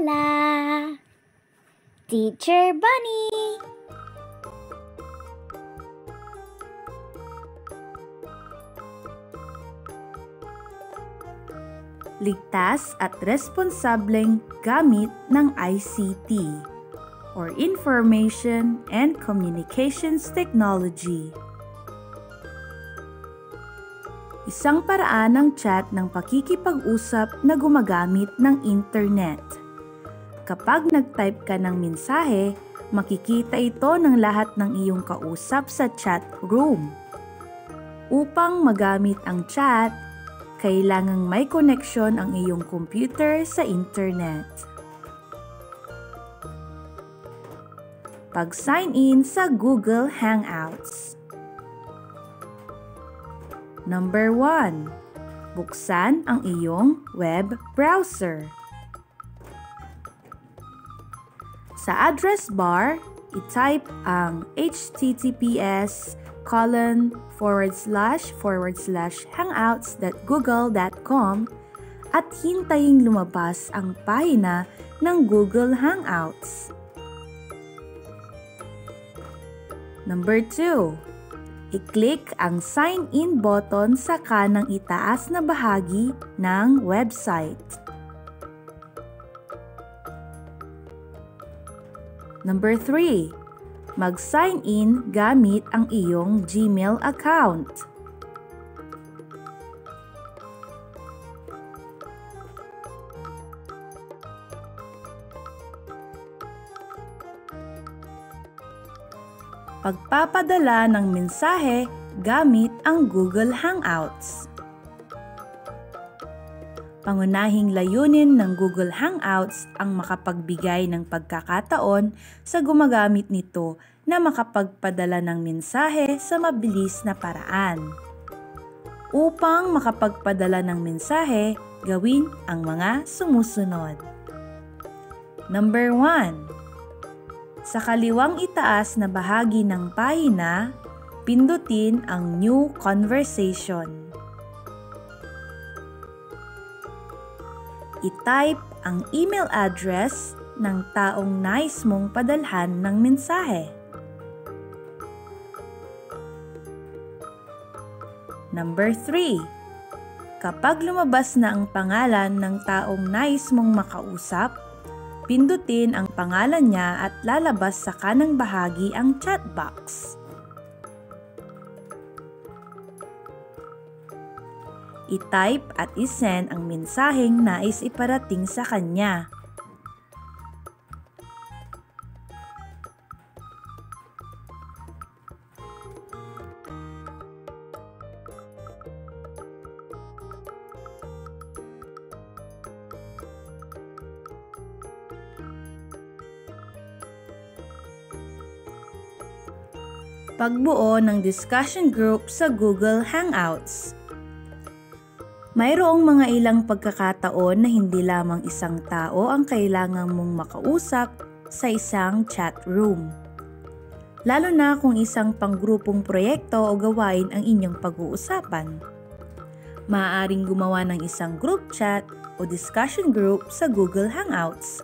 la. Teacher Bunny. Ligtas at responsableng gamit ng ICT or Information and Communications Technology. Isang paraan ng chat ng pakikipag-usap na gumagamit ng internet. Kapag nag-type ka ng mensahe, makikita ito ng lahat ng iyong kausap sa chat room. Upang magamit ang chat, kailangang may koneksyon ang iyong computer sa internet. Pag-sign in sa Google Hangouts. Number 1. Buksan ang iyong web browser. Sa address bar, i-type ang https://hangouts.google.com at hintayin lumabas ang pahina ng Google Hangouts. Number 2. I-click ang Sign In button sa kanang itaas na bahagi ng website. Number 3. Mag-sign in gamit ang iyong Gmail account. Pagpapadala ng mensahe gamit ang Google Hangouts. Pangunahing layunin ng Google Hangouts ang makapagbigay ng pagkakataon sa gumagamit nito na makapagpadala ng mensahe sa mabilis na paraan. Upang makapagpadala ng mensahe, gawin ang mga sumusunod. Number 1. Sa kaliwang itaas na bahagi ng pahina, pindutin ang New Conversation. I-type ang email address ng taong nais mong padalhan ng mensahe. Number 3. Kapag lumabas na ang pangalan ng taong nais mong makausap, pindutin ang pangalan niya at lalabas sa kanang bahagi ang chat box. I-type at i-send ang mensaheng nais iparating sa kanya. Pagbuo ng discussion group sa Google Hangouts. Mayroong mga ilang pagkakataon na hindi lamang isang tao ang kailangan mong makausap sa isang chat room. Lalo na kung isang panggrupong proyekto o gawain ang inyong pag-uusapan. Maaaring gumawa ng isang group chat o discussion group sa Google Hangouts,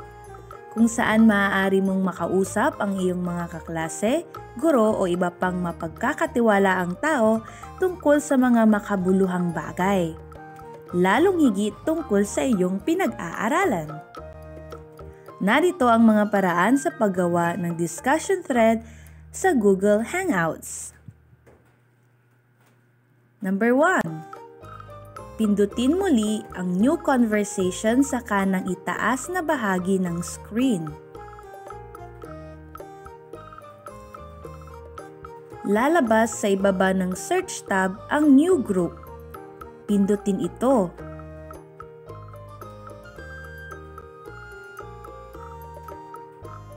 kung saan maaari mong makausap ang iyong mga kaklase, guro o iba pang mapagkakatiwalaang tao tungkol sa mga makabuluhang bagay, lalong higit tungkol sa iyong pinag-aaralan. Narito ang mga paraan sa paggawa ng discussion thread sa Google Hangouts. Number 1. Pindutin muli ang New Conversation sa kanang itaas na bahagi ng screen. Lalabas sa ibaba ng Search tab ang New Group. Pindutin ito.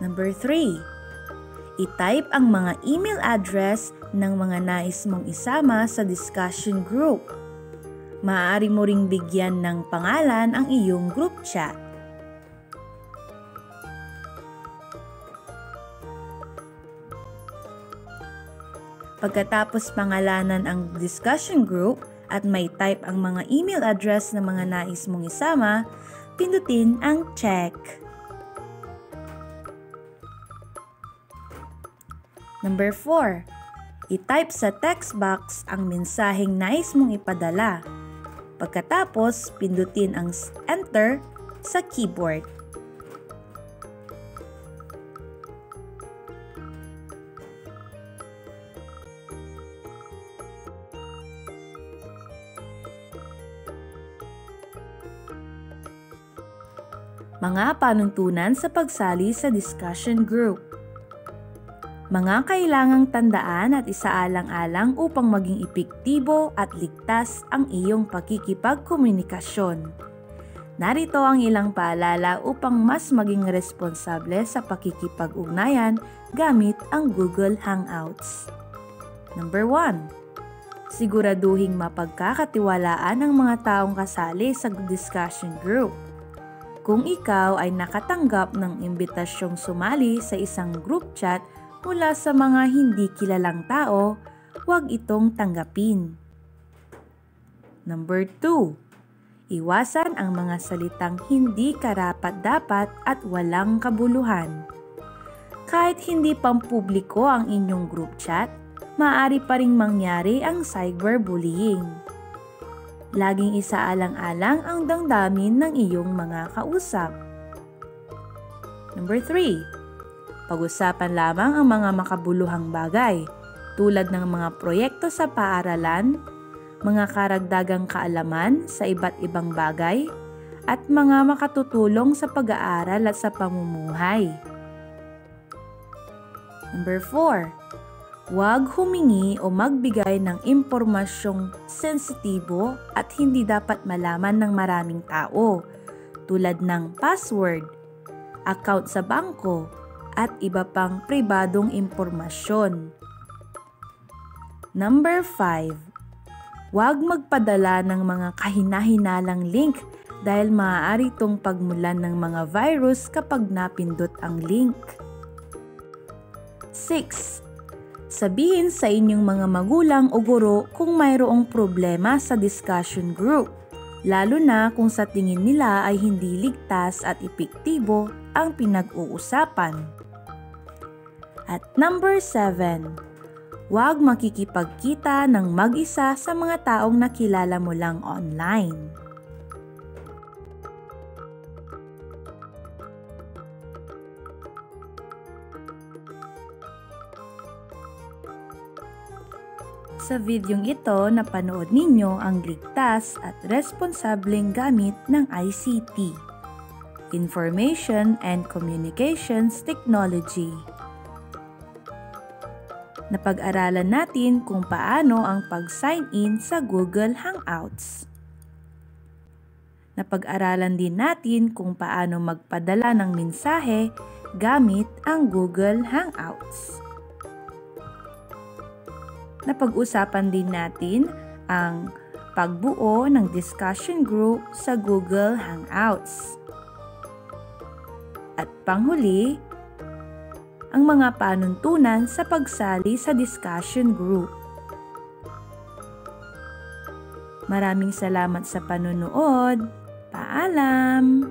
Number 3. I-type ang mga email address ng mga nais mong isama sa discussion group. Maaari mo ring bigyan ng pangalan ang iyong group chat. Pagkatapos pangalanan ang discussion group at may type ang mga email address ng mga nais mong isama, pindutin ang check. Number 4. I-type sa text box ang mensaheng nais mong ipadala. Pagkatapos, pindutin ang enter sa keyboard. Mga panuntunan sa pagsali sa discussion group. Mga kailangang tandaan at isaalang-alang upang maging epektibo at ligtas ang iyong pakikipagkomunikasyon. Narito ang ilang paalala upang mas maging responsable sa pakikipag-ugnayan gamit ang Google Hangouts. Number 1. Siguraduhing mapagkakatiwalaan ang mga taong kasali sa discussion group. Kung ikaw ay nakatanggap ng imbitasyong sumali sa isang group chat mula sa mga hindi kilalang tao, huwag itong tanggapin. Number 2. Iwasan ang mga salitang hindi karapat-dapat at walang kabuluhan. Kahit hindi pampubliko ang inyong group chat, maaari pa ring mangyari ang cyberbullying. Laging isaalang-alang ang damdamin ng iyong mga kausap. Number 3. Pag-usapan lamang ang mga makabuluhang bagay tulad ng mga proyekto sa paaralan, mga karagdagang kaalaman sa iba't ibang bagay, at mga makatutulong sa pag-aaral at sa pamumuhay. Number 4. Huwag humingi o magbigay ng impormasyong sensitibo at hindi dapat malaman ng maraming tao tulad ng password, account sa bangko, at iba pang pribadong impormasyon. Number 5. Huwag magpadala ng mga kahina-hinalang link dahil maaari itong pagmulan ng mga virus kapag napindot ang link. 6. Sabihin sa inyong mga magulang o guro kung mayroong problema sa discussion group, lalo na kung sa tingin nila ay hindi ligtas at epektibo ang pinag-uusapan. At number 7, huwag makikipagkita ng mag-isa sa mga taong nakilala mo lang online. Sa videong ito, napanood ninyo ang ligtas at responsableng gamit ng ICT, Information and Communications Technology. Napag-aralan natin kung paano ang pag-sign in sa Google Hangouts. Napag-aralan din natin kung paano magpadala ng mensahe gamit ang Google Hangouts. Napag-usapan din natin ang pagbuo ng discussion group sa Google Hangouts. At panghuli, ang mga panuntunan sa pagsali sa discussion group. Maraming salamat sa panunood. Paalam!